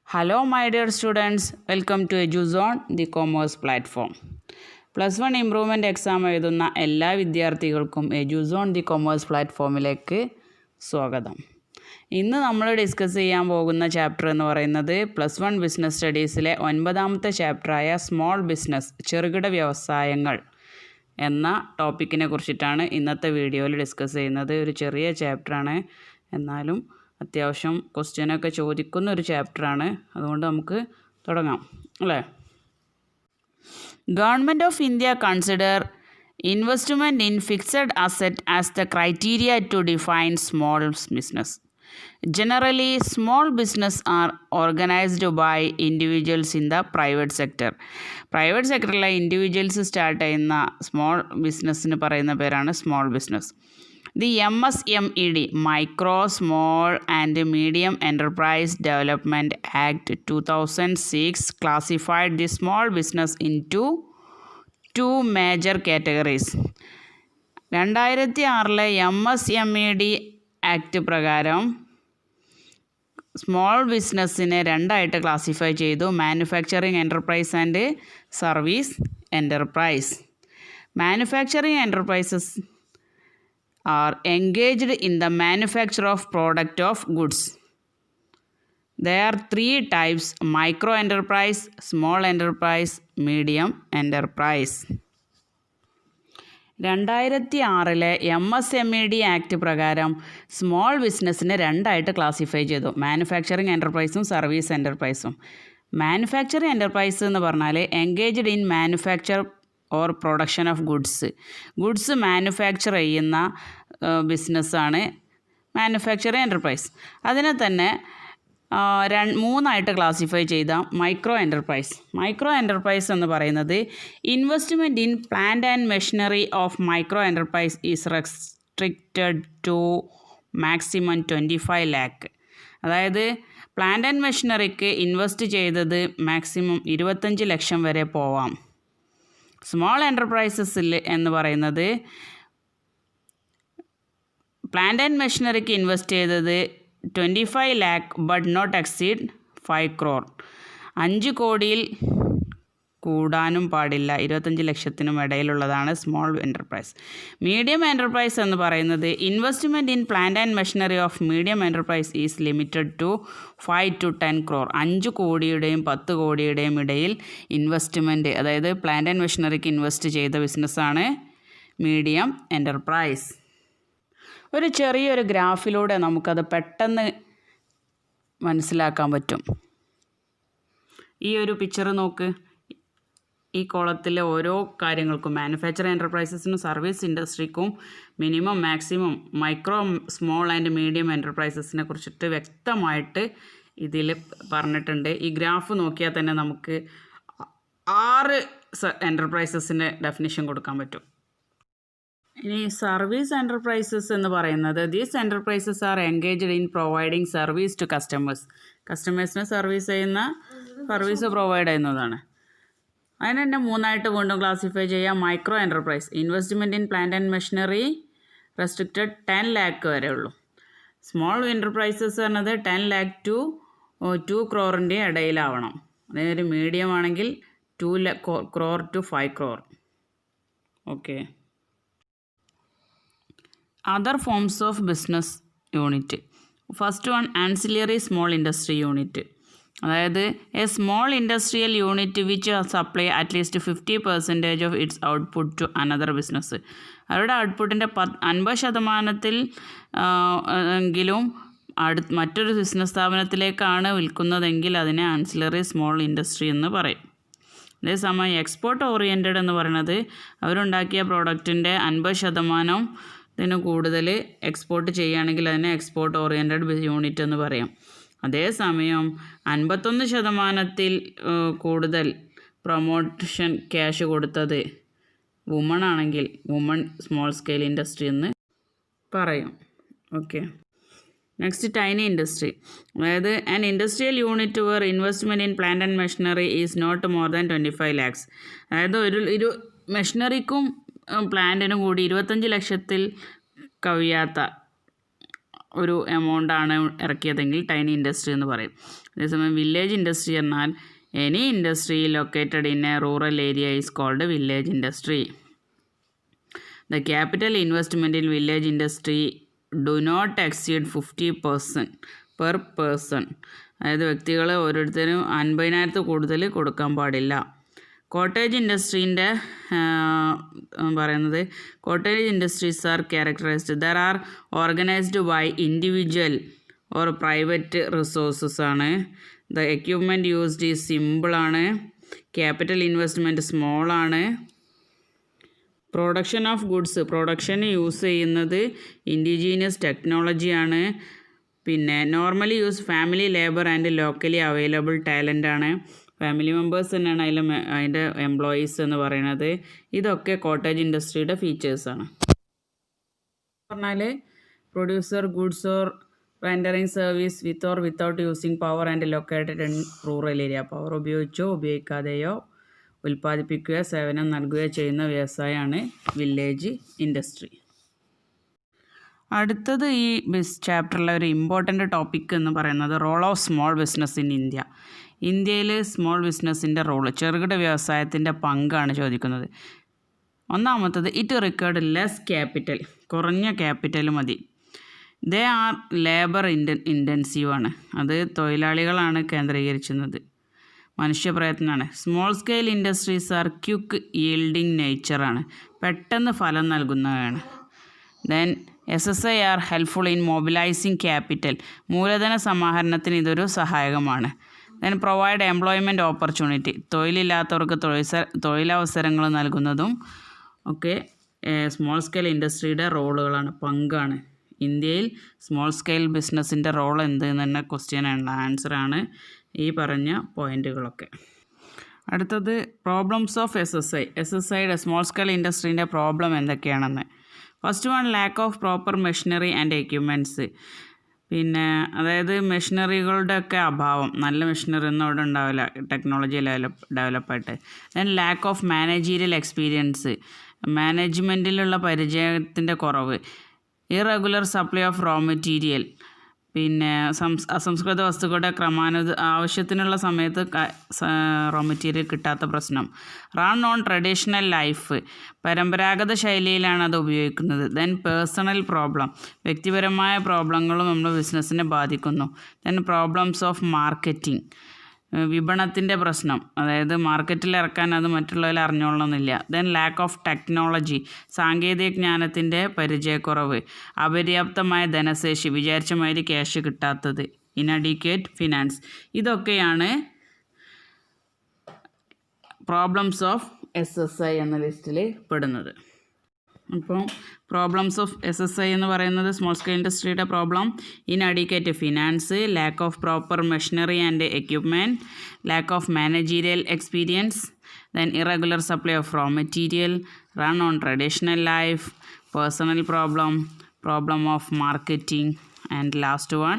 Hello, my dear students. Welcome to EduZone, the commerce platform. +1 improvement exam എഴുതുന്ന എല്ലാ വിദ്യാർത്ഥികൾക്കും EduZone the commerce പ്ലാറ്റ്ഫോമിലേക്ക് സ്വാഗതം. ഇന്ന് നമ്മൾ ഡിസ്കസ് ചെയ്യാൻ പോകുന്ന ചാപ്റ്റർ എന്ന് പറയുന്നത് +1 ബിസിനസ് സ്റ്റഡീസിലെ 9ാമത്തെ ചാപ്റ്ററായ സ്മോൾ ബിസിനസ് ചെറുകിട വ്യവസായങ്ങൾ എന്ന ടോപ്പിക്കിനെ കുറിച്ചിട്ടാണ് ഇന്നത്തെ വീഡിയോയിൽ ഡിസ്കസ് ചെയ്യുന്നത്. ഒരു ചെറിയ ചാപ്റ്ററാണ്, എന്നാലും അത്യാവശ്യം ക്വസ്റ്റ്യനൊക്കെ ചോദിക്കുന്ന ഒരു ചാപ്റ്ററാണ്. അതുകൊണ്ട് നമുക്ക് തുടങ്ങാം അല്ലേ. Government of India consider investment in fixed asset as the criteria to define small business. Generally, small business are organized by individuals in the private sector. Private സെക്ടറിലെ ഇൻഡിവിജ്വൽസ് സ്റ്റാർട്ട് ചെയ്യുന്ന സ്മോൾ ബിസിനസ്സിന് പറയുന്ന പേരാണ് small business. The MSMED Micro, Small and Medium Enterprise Development Act 2006 classified the small business into two major categories. 2006 MSMED act പ്രകാരം small ബിസിനസ്സിനെ രണ്ടായിട്ട് classify ചെയ്തു: manufacturing enterprise and service enterprise. Manufacturing enterprises are engaged in the manufacture of product of goods. There are three types: micro enterprise, small enterprise, medium enterprise. 2006 MSMED act പ്രകാരം small ബിസിനസ്സിനെ രണ്ടായിട്ട് classify ചെയ്തു: manufacturing എൻ്റർപ്രൈസും service എൻ്റർപ്രൈസും. Manufacturing enterprise എന്ന് പറഞ്ഞാൽ engaged in manufacture or production of goods manufacture ചെയ്യുന്ന ബിസിനസ്സാണ് manufacturing enterprise. അതിനെ തന്നെ മൂന്നായിട്ട് ക്ലാസിഫൈ ചെയ്ത മൈക്രോ എൻ്റർപ്രൈസ് എന്ന് പറയുന്നത് investment in plant and machinery of micro enterprise is restricted to maximum 25 lakh. അതായത് പ്ലാന്റ് ആൻഡ് മെഷീനറിക്ക് ഇൻവെസ്റ്റ് ചെയ്തത് മാക്സിമം 25 ലക്ഷം വരെ പോവാം. സ്മോൾ എൻ്റർപ്രൈസസിൽ എന്ന് പറയുന്നത് പ്ലാന്റ് ആൻഡ് മെഷീനറിക്ക് ഇൻവെസ്റ്റ് ചെയ്തത് 25 lakh but not exceed 5 crore. 5 കോടിയിൽ കൂടാനും പാടില്ല, 25 ലക്ഷത്തിനും ഇടയിലുള്ളതാണ് സ്മോൾ എൻ്റർപ്രൈസ്. മീഡിയം എൻ്റർപ്രൈസ് എന്ന് പറയുന്നത് investment in plant and machinery of medium enterprise is limited to 5 to 10 crore. 5 കോടിയുടെയും 10 കോടിയുടെയും ഇടയിൽ ഇൻവെസ്റ്റ്മെൻറ്റ്, അതായത് പ്ലാന്റ് ആൻഡ് മെഷീനറിക്ക് ഇൻവെസ്റ്റ് ചെയ്ത ബിസിനസ്സാണ് മീഡിയം എൻ്റർപ്രൈസ്. ഒരു ചെറിയൊരു ഗ്രാഫിലൂടെ നമുക്കത് പെട്ടെന്ന് മനസ്സിലാക്കാൻ പറ്റും. ഈ ഒരു പിക്ചർ നോക്ക്. ഈ കോളത്തിലെ ഓരോ കാര്യങ്ങൾക്കും മാനുഫാക്ചറിങ് എൻ്റർപ്രൈസസിനും സർവീസ് ഇൻഡസ്ട്രിക്കും minimum maximum micro small and medium എൻ്റർപ്രൈസസിനെ കുറിച്ചിട്ട് വ്യക്തമായിട്ട് ഇതിൽ പറഞ്ഞിട്ടുണ്ട്. ഈ ഗ്രാഫ് നോക്കിയാൽ തന്നെ നമുക്ക് 6 എൻ്റർപ്രൈസസിൻ്റെ ഡെഫിനിഷൻ കൊടുക്കാൻ പറ്റും. ഇനി സർവീസ് എൻ്റർപ്രൈസസ് എന്ന് പറയുന്നത് these enterprises are engaged in providing service to കസ്റ്റമേഴ്സിന് സർവീസ് പ്രൊവൈഡ് ചെയ്യുന്നതാണ്. അതിന് തന്നെ മൂന്നായിട്ട് വീണ്ടും ക്ലാസിഫൈ ചെയ്യാം. Micro enterprise investment in plant and machinery restricted 10 lakh വരെ ഉള്ളൂ. സ്മോൾ എൻ്റർപ്രൈസസ് പറഞ്ഞത് 10 lakh to 2 crore ഇടയിലാവണം. അതായത് മീഡിയം ആണെങ്കിൽ 2 crore to 5 crore. Okay. Other forms of business unit. First one ancillary small industry unit. അതായത് a small industrial unit which supply at least 50% of its output to another business. അവരുടെ ഔട്ട്പുട്ടിൻ്റെ 50% എങ്കിലും മറ്റൊരു business സ്ഥാപനത്തിലേക്കാണ് വിൽക്കുന്നതെങ്കിൽ അതിനെ ancillary small industry എന്ന് പറയും. അതേസമയം export oriented എന്ന് പറയുന്നത് അവരുണ്ടാക്കിയ പ്രോഡക്റ്റിൻ്റെ 50% ഇതിന് കൂടുതൽ എക്സ്പോർട്ട് ചെയ്യുകയാണെങ്കിൽ അതിനെ എക്സ്പോർട്ട് ഓറിയൻറ്റഡ് യൂണിറ്റ് എന്ന് പറയും. അതേസമയം 51% കൂടുതൽ പ്രൊമോഷൻ ക്യാഷ് കൊടുത്തത് വുമൺ ആണെങ്കിൽ വുമൺ സ്മോൾ സ്കെയിൽ ഇൻഡസ്ട്രി എന്ന് പറയും. ഓക്കെ. Next tiny industry. അതായത് an industrial unit where investment in plant and machinery is not more than 25 lakhs. അതായത് ഒരു മെഷീനറിക്കും പ്ലാന്റിനും കൂടി 25 ലക്ഷത്തിൽ കവിയാത്ത ഒരു എമൗണ്ടാണ് ഇറക്കിയതെങ്കിൽ ടൈനി ഇൻഡസ്ട്രി എന്ന് പറയും. അതേസമയം വില്ലേജ് ഇൻഡസ്ട്രി എന്നാൽ any industry located in a rural area is called village industry. The capital investment in village industry do not exceed 50% per person. അതായത് വ്യക്തികൾ ഓരോരുത്തരും 50,000 കൂടുതൽ കൊടുക്കാൻ പാടില്ല. കോട്ടേജ് ഇൻഡസ്ട്രീൻ്റെ പറയുന്നത് cottage industries are characterized they are organized by individual or private resources ആണ്. The equipment used is സിമ്പിളാണ്. ക്യാപിറ്റൽ ഇൻവെസ്റ്റ്മെൻറ്റ് സ്മോളാണ്. പ്രൊഡക്ഷൻ ഓഫ് ഗുഡ്സ് പ്രൊഡക്ഷന് യൂസ് ചെയ്യുന്നത് ഇൻഡിജീനിയസ് ടെക്നോളജിയാണ്. പിന്നെ normally use family labour and locally available talent ആണ്. Family members തന്നെയാണ് അതിൻ്റെ എംപ്ലോയീസ് എന്ന് പറയുന്നത്. ഇതൊക്കെ കോട്ടേജ് ഇൻഡസ്ട്രിയുടെ ഫീച്ചേഴ്സാണ്. പറഞ്ഞാൽ producer goods or rendering service with or without using power and located in rural area. Power ഉപയോഗിച്ചോ ഉപയോഗിക്കാതെയോ ഉൽപ്പാദിപ്പിക്കുകയോ സേവനം നൽകുകയോ ചെയ്യുന്ന വ്യവസായമാണ് വില്ലേജ് ഇൻഡസ്ട്രി. അടുത്തത് ഈ ചാപ്റ്ററിലെ ഒരു ഇമ്പോർട്ടൻ്റ് ടോപ്പിക് എന്ന് പറയുന്നത് role of small business in India. ഇന്ത്യയിൽ സ്മോൾ ബിസിനസ്സിൻ്റെ റോള്, ചെറുകിട വ്യവസായത്തിൻ്റെ പങ്കാണ് ചോദിക്കുന്നത്. ഒന്നാമത്തത് ഇറ്റ് റിക്വയർഡ് ലെസ് ക്യാപിറ്റൽ, കുറഞ്ഞ ക്യാപിറ്റൽ മതി. ദേ ആർ ലേബർ ഇൻറ്റൻസീവാണ്, അത് തൊഴിലാളികളാണ് കേന്ദ്രീകരിക്കുന്നത്, മനുഷ്യപ്രയത്നമാണ്. Small scale industries are quick yielding നേച്ചറാണ്, പെട്ടെന്ന് ഫലം നൽകുന്നവയാണ്. Then SSI are helpful in mobilising capital, മൂലധന സമാഹരണത്തിന് ഇതൊരു സഹായകമാണ്. ദെൻ പ്രൊവൈഡ് എംപ്ലോയ്മെൻറ്റ് ഓപ്പർച്യൂണിറ്റി, തൊഴിലില്ലാത്തവർക്ക് തൊഴിലവസരങ്ങൾ നൽകുന്നതും ഒക്കെ സ്മോൾ സ്കെയിൽ ഇൻഡസ്ട്രിയുടെ റോളുകളാണ്, പങ്കാണ്. ഇന്ത്യയിൽ സ്മോൾ സ്കെയിൽ ബിസിനസ്സിൻ്റെ റോൾ എന്ത് എന്ന് തന്നെ ക്വസ്റ്റ്യനാണ്, ആൻസറാണ് ഈ പറഞ്ഞ പോയിൻറ്റുകളൊക്കെ. അടുത്തത് പ്രോബ്ലംസ് ഓഫ് SSIയുടെ സ്മോൾ സ്കെയിൽ ഇൻഡസ്ട്രീൻ്റെ പ്രോബ്ലം എന്തൊക്കെയാണെന്ന്. First one, lack of proper machinery and equipments. പിന്നെ അതായത് മെഷീനറികളുടെ ഒക്കെ അഭാവം, നല്ല മെഷീനറി ഒന്നും അവിടെ ഉണ്ടാവില്ല ടെക്നോളജി ഡെവലപ്പായിട്ട്. Then lack of managerial experience, മാനേജ്മെൻറ്റിലുള്ള പരിചയത്തിൻ്റെ കുറവ്. Irregular supply of raw material, പിന്നെ അസംസ്കൃത വസ്തുക്കളുടെ ആവശ്യത്തിനുള്ള സമയത്ത് റോ മെറ്റീരിയൽ കിട്ടാത്ത പ്രശ്നം. റൺ ഓൺ ട്രഡീഷണൽ ലൈഫ്, പരമ്പരാഗത ശൈലിയിലാണ് അത് ഉപയോഗിക്കുന്നത്. ദെൻ പേഴ്സണൽ പ്രോബ്ലം, വ്യക്തിപരമായ പ്രോബ്ലങ്ങളും നമ്മുടെ ബിസിനസ്സിനെ ബാധിക്കുന്നു. ദെൻ പ്രോബ്ലംസ് ഓഫ് മാർക്കറ്റിംഗ്, വിപണത്തിൻ്റെ പ്രശ്നം, അതായത് മാർക്കറ്റിൽ ഇറക്കാൻ അത് മറ്റുള്ളവർ അറിഞ്ഞോളണമെന്നില്ല. ദെൻ ലാക്ക് ഓഫ് ടെക്നോളജി, സാങ്കേതിക ജ്ഞാനത്തിൻ്റെ പരിചയക്കുറവ്. അപര്യാപ്തമായ ധനശേഷി, വിചാരിച്ച മാതിരി ക്യാഷ് കിട്ടാത്തത്. ഇനഡിക്വേറ്റ് ഫിനാൻസ്. ഇതൊക്കെയാണ് പ്രോബ്ലംസ് ഓഫ് SSI എന്ന ലിസ്റ്റിൽ പെടുന്നത്. അപ്പോൾ പ്രോബ്ലംസ് ഓഫ് SSI എന്ന് പറയുന്നത് സ്മോൾ സ്കെയിൽ ഇൻഡസ്ട്രിയുടെ problem: inadequate finance, lack of proper machinery and equipment, lack of managerial experience, then irregular supply of raw material, run on traditional life, personal problem of marketing, and last one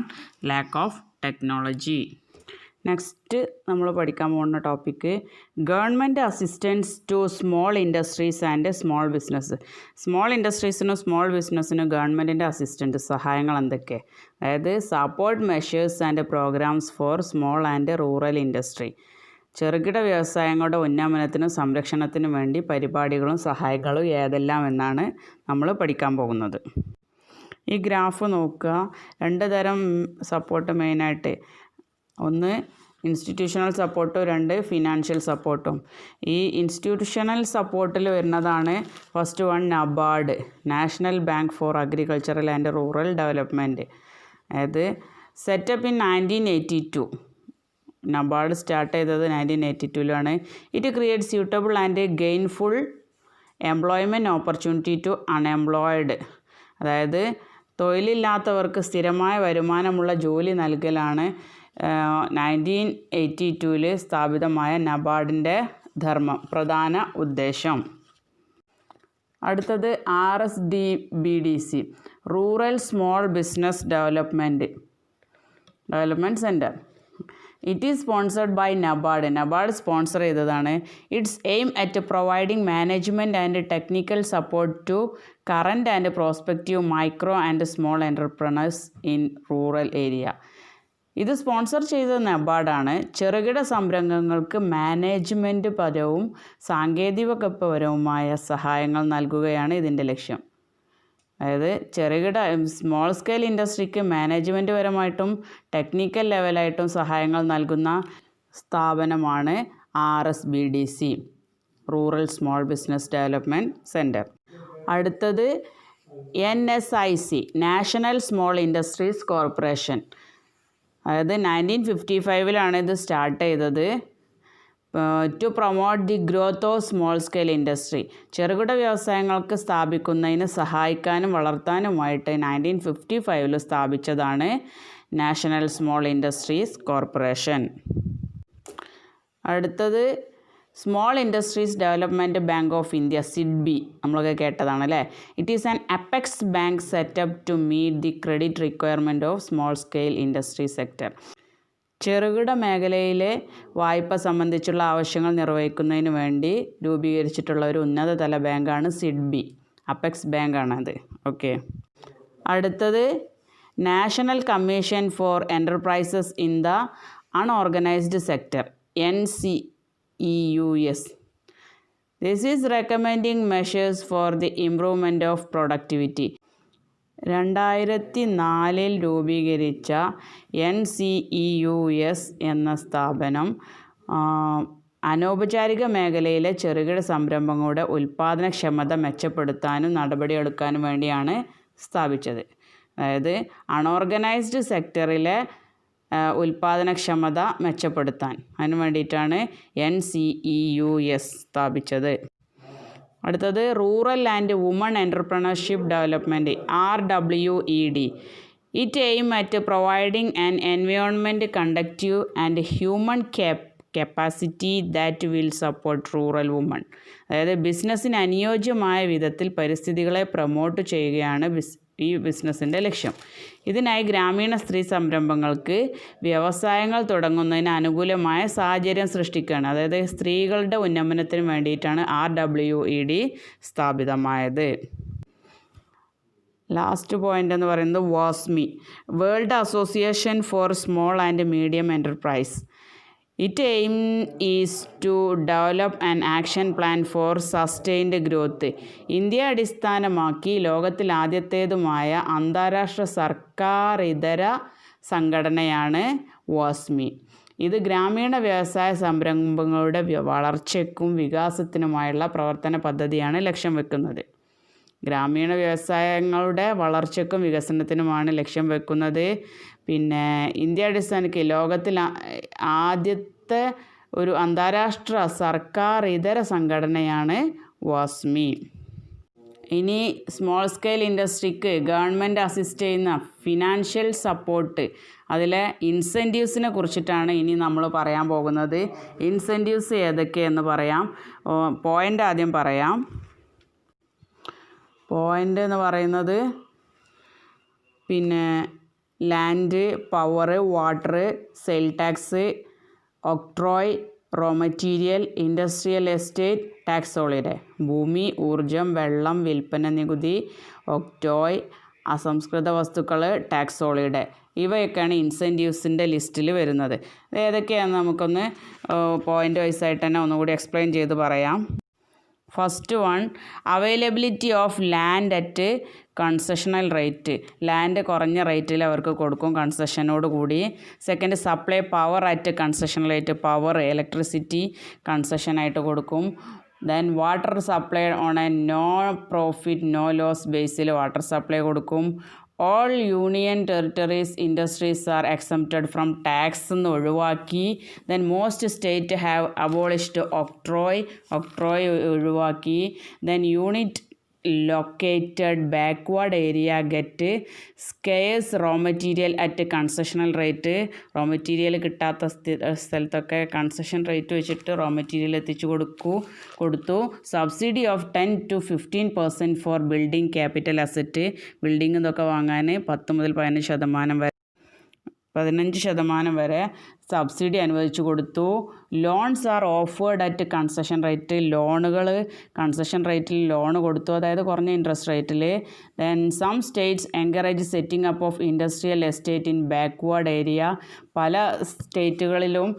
lack of technology. Next നമ്മൾ പഠിക്കാൻ പോകുന്ന topic government assistance to small industries and small business. Small ഇൻഡസ്ട്രീസിനും small ബിസിനസ്സിനും ഗവൺമെൻറ്റിൻ്റെ assistant സഹായങ്ങൾ എന്തൊക്കെ? അതായത് support measures and programmes for small and rural industry, ചെറുകിട വ്യവസായങ്ങളുടെ ഉന്നമനത്തിനും സംരക്ഷണത്തിനും വേണ്ടി പരിപാടികളും സഹായങ്ങളും ഏതെല്ലാം എന്നാണ് നമ്മൾ പഠിക്കാൻ പോകുന്നത്. ഈ ഗ്രാഫ് നോക്കുക. രണ്ട് തരം സപ്പോർട്ട് മെയിനായിട്ട്, ഒന്ന് ഇൻസ്റ്റിറ്റ്യൂഷണൽ സപ്പോർട്ടും രണ്ട് ഫിനാൻഷ്യൽ സപ്പോർട്ടും. ഈ ഇൻസ്റ്റിറ്റ്യൂഷണൽ സപ്പോർട്ടിൽ വരുന്നതാണ് first one NABARD, national bank for agricultural and rural development. അതായത് സെറ്റപ്പ് ഇൻ 1982. നബാർഡ് സ്റ്റാർട്ട് ചെയ്തത് 1982-ലാണ്. It create suitable and gainful employment opportunity to unemployed. അതായത് തൊഴിലില്ലാത്തവർക്ക് സ്ഥിരമായ വരുമാനമുള്ള ജോലി നൽകലാണ് 1982 സ്ഥാപിതമായ നബാർഡിൻ്റെ പ്രധാന ഉദ്ദേശം. അടുത്തത് RSDBDC, rural small business development centre. It is sponsored by NABARD. NABARD sponsor ചെയ്തതാണ്. Its aim at providing management and technical support to current and prospective micro and small entrepreneurs in rural area. ഇത് സ്പോൺസർ ചെയ്തത് നബാർഡാണ്. ചെറുകിട സംരംഭങ്ങൾക്ക് management പരവും സാങ്കേതികപരവുമായ സഹായങ്ങൾ നൽകുകയാണ് ഇതിൻ്റെ ലക്ഷ്യം. അതായത് ചെറുകിട സ്മോൾ സ്കെയിൽ ഇൻഡസ്ട്രിക്ക് മാനേജ്മെൻറ്റ് പരമായിട്ടും ടെക്നിക്കൽ ലെവലായിട്ടും സഹായങ്ങൾ നൽകുന്ന സ്ഥാപനമാണ് RSBDC, rural small business development centre. അടുത്തത് NSIC, national small industries corporation. അതായത് 1955 ഇത് സ്റ്റാർട്ട് ചെയ്തത്. To promote the growth of small scale industry, ചെറുകിട വ്യവസായങ്ങൾക്ക് സ്ഥാപിക്കുന്നതിന് സഹായിക്കാനും വളർത്താനുമായിട്ട് 1955 സ്ഥാപിച്ചതാണ് നാഷണൽ സ്മോൾ ഇൻഡസ്ട്രീസ് കോർപ്പറേഷൻ. അടുത്തത് small industries development bank of India, SIDBI, നമ്മളൊക്കെ കേട്ടതാണ് അല്ലേ. It is an apex bank set up to meet the credit requirement of small scale industry sector. ചെറുകിട മേഖലയിലെ വായ്പ സംബന്ധിച്ചുള്ള ആവശ്യങ്ങൾ നിർവഹിക്കുന്നതിന് വേണ്ടി രൂപീകരിച്ചിട്ടുള്ള ഒരു ഉന്നതതല ബാങ്കാണ് SIDBI, അപ്പെക്സ് ബാങ്കാണത്. ഓക്കെ. അടുത്തത് national commission for enterprises in the unorganised sector, NCEUS. This is recommending measures for the improvement of productivity. 2004 രൂപീകരിച്ച NCEUS എന്ന സ്ഥാപനം അനൗപചാരിക മേഖലയിലെ ചെറുകിട സംരംഭങ്ങളുടെ ഉൽപ്പാദനക്ഷമത മെച്ചപ്പെടുത്താനും നടപടിയെടുക്കാനും വേണ്ടിയാണ് സ്ഥാപിച്ചത്. അതായത് അൺഓർഗനൈസ്ഡ് സെക്ടറിലെ ഉൽപ്പാദനക്ഷമത മെച്ചപ്പെടുത്താൻ അതിന് വേണ്ടിയിട്ടാണ് NCEUS സ്ഥാപിച്ചത്. അടുത്തത് rural and woman entrepreneurship development, RWED. It aim at providing an environment conductive and human capacity that will support rural woman. അതായത് ബിസിനസ്സിന് അനുയോജ്യമായ വിധത്തിൽ പരിസ്ഥിതികളെ പ്രൊമോട്ട് ചെയ്യുകയാണ് ഈ ബിസിനസ്സിൻ്റെ ലക്ഷ്യം. ഇതിനായി ഗ്രാമീണ സ്ത്രീ സംരംഭങ്ങൾക്ക് വ്യവസായങ്ങൾ തുടങ്ങുന്നതിന് അനുകൂലമായ സാഹചര്യം സൃഷ്ടിക്കുകയാണ്. അതായത് സ്ത്രീകളുടെ ഉന്നമനത്തിന് വേണ്ടിയിട്ടാണ് RWED സ്ഥാപിതമായത്. ലാസ്റ്റ് പോയിൻ്റ് എന്ന് പറയുന്നത് WASME, world association for small and medium enterprise. It aim is to develop an action plan for sustained growth. ഇന്ത്യയെ അടിസ്ഥാനമാക്കി ലോകത്തിൽ ആദ്യത്തേതുമായ അന്താരാഷ്ട്ര സർക്കാർ ഇതര സംഘടനയാണ് WASME. ഇത് ഗ്രാമീണ വ്യവസായ സംരംഭങ്ങളുടെ വളർച്ചയ്ക്കും വികാസത്തിനുമായുള്ള പ്രവർത്തന പദ്ധതിയാണ് ലക്ഷ്യം വെക്കുന്നത്. ഗ്രാമീണ വ്യവസായങ്ങളുടെ വളർച്ചയ്ക്കും വികസനത്തിനുമാണ് ലക്ഷ്യം വെക്കുന്നത്. പിന്നെ ഇന്ത്യ അടിസ്ഥാനക്ക് ലോകത്തിൽ ആദ്യത്തെ ഒരു അന്താരാഷ്ട്ര സർക്കാർ ഇതര സംഘടനയാണ് WASME. ഇനി സ്മോൾ സ്കെയിൽ ഇൻഡസ്ട്രിക്ക് ഗവൺമെൻറ് അസിസ്റ്റ് ചെയ്യുന്ന ഫിനാൻഷ്യൽ സപ്പോർട്ട്, അതിലെ ഇൻസെൻറ്റീവ്സിനെ കുറിച്ചിട്ടാണ് ഇനി നമ്മൾ പറയാൻ പോകുന്നത്. ഇൻസെൻറ്റീവ്സ് ഏതൊക്കെയെന്ന് പറയാം. പോയിൻ്റ് ആദ്യം പറയാം. പോയിൻ്റ് എന്ന് പറയുന്നത് പിന്നെ land, power, water, sale tax, octroi, raw material, industrial estate, tax holiday, ഭൂമി, ഊർജം, വെള്ളം, വിൽപ്പന നികുതി, ഒക്ട്രോയ്, അസംസ്കൃത വസ്തുക്കൾ, ടാക്സ് ഹോളിഡേ. ഇവയൊക്കെയാണ് ഇൻസെൻറ്റീവ്സിൻ്റെ ലിസ്റ്റിൽ വരുന്നത്. ഏതൊക്കെയാണെന്ന് നമുക്കൊന്ന് പോയിൻ്റ് വൈസായിട്ട് തന്നെ ഒന്നുകൂടി എക്സ്പ്ലെയിൻ ചെയ്ത് പറയാം. First one, availability of land at concessional rate. Land കുറഞ്ഞ റേറ്റിൽ അവർക്ക് കൊടുക്കും കൺസെഷനോട് കൂടി. Second, supply power at concession rate. Power, electricity കൺസെഷനായിട്ട് കൊടുക്കും. Then water supply on a no profit no loss ബേസിൽ വാട്ടർ സപ്ലൈ കൊടുക്കും. All union territories industries are exempted from tax എന്ന് ഒഴിവാക്കി. Then most state have abolished octroi ഒഴിവാക്കി. Then unit located backward area get scarce raw material at concessional rate. Raw material കിട്ടാത്ത സ്ഥലത്തൊക്കെ concession rate വെച്ചിട്ട് raw material എത്തിച്ചു കൊടുത്തു. Subsidy of 10 to 15% for building capital asset. Building ഇതൊക്കെ വാങ്ങാൻ 10 മുതൽ 15% വരെ സബ്സിഡി അനുവദിച്ചു കൊടുത്തു. Loans are offered at concession rate, ലോണുകൾ കൺസെഷൻ റേറ്റിൽ ലോൺ കൊടുത്തു, അതായത് കുറഞ്ഞ ഇൻട്രസ്റ്റ് റേറ്റിൽ. Then some states encourage setting up of industrial estate in backward area, പല സ്റ്റേറ്റുകളിലും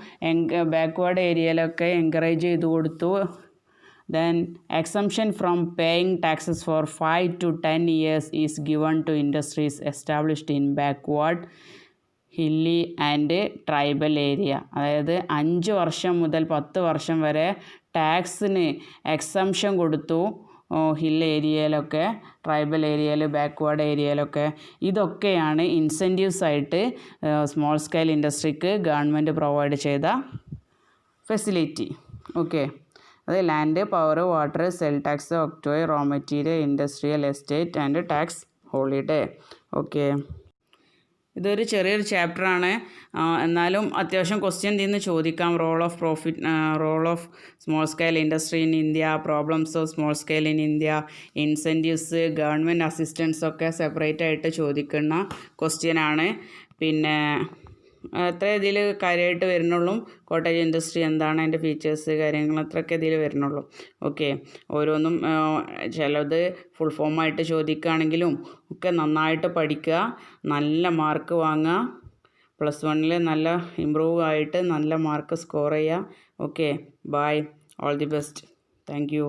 ബാക്ക്വേർഡ് ഏരിയയിലൊക്കെ എൻകറേജ് ചെയ്തു കൊടുത്തു. Then exemption from paying taxes for 5 to 10 years is given to industries established in backward, hilly and tribal area. അതായത് 5 വർഷം മുതൽ 10 വർഷം വരെ ടാക്സിന് എക്സംഷൻ കൊടുത്തു ഹിൽ ഏരിയയിലൊക്കെ, ട്രൈബൽ ഏരിയയിൽ, ബാക്ക്വേർഡ് ഏരിയയിലൊക്കെ. ഇതൊക്കെയാണ് ഇൻസെൻറ്റീവ്സ് ആയിട്ട് സ്മോൾ സ്കെയിൽ ഇൻഡസ്ട്രിക്ക് ഗവൺമെൻറ് പ്രൊവൈഡ് ചെയ്ത ഫെസിലിറ്റി. ഓക്കെ, അത് land, power, water, sale tax, octroi, raw material, industrial estate and tax holiday. Okay, ഇതൊരു ചെറിയൊരു ചാപ്റ്ററാണ്, എന്നാലും അത്യാവശ്യം ക്വസ്റ്റ്യൻ ഇതിൽ നിന്ന് ചോദിക്കാം. Role of small scale industry in India, problems of small scale in India, incentives, government assistance ഒക്കെ separate ആയിട്ട് ചോദിക്കുന്ന ക്വസ്റ്റ്യനാണ്. പിന്നെ അത്ര ഇതിൽ കാര്യമായിട്ട് വരുന്നുള്ളൂ. കോട്ടേജ് ഇൻഡസ്ട്രി എന്താണ്, അതിൻ്റെ ഫീച്ചേഴ്സ്, കാര്യങ്ങൾ അത്രയൊക്കെ ഇതിൽ വരുന്നുള്ളൂ. ഓക്കെ, ഓരോന്നും ചിലത് ഫുൾ ഫോമായിട്ട് ചോദിക്കുകയാണെങ്കിലും ഒക്കെ നന്നായിട്ട് പഠിക്കുക, നല്ല മാർക്ക് വാങ്ങുക, +1 നല്ല ഇമ്പ്രൂവ് ആയിട്ട് നല്ല മാർക്ക് സ്കോർ ചെയ്യുക. Okay, bye, all the best, thank U.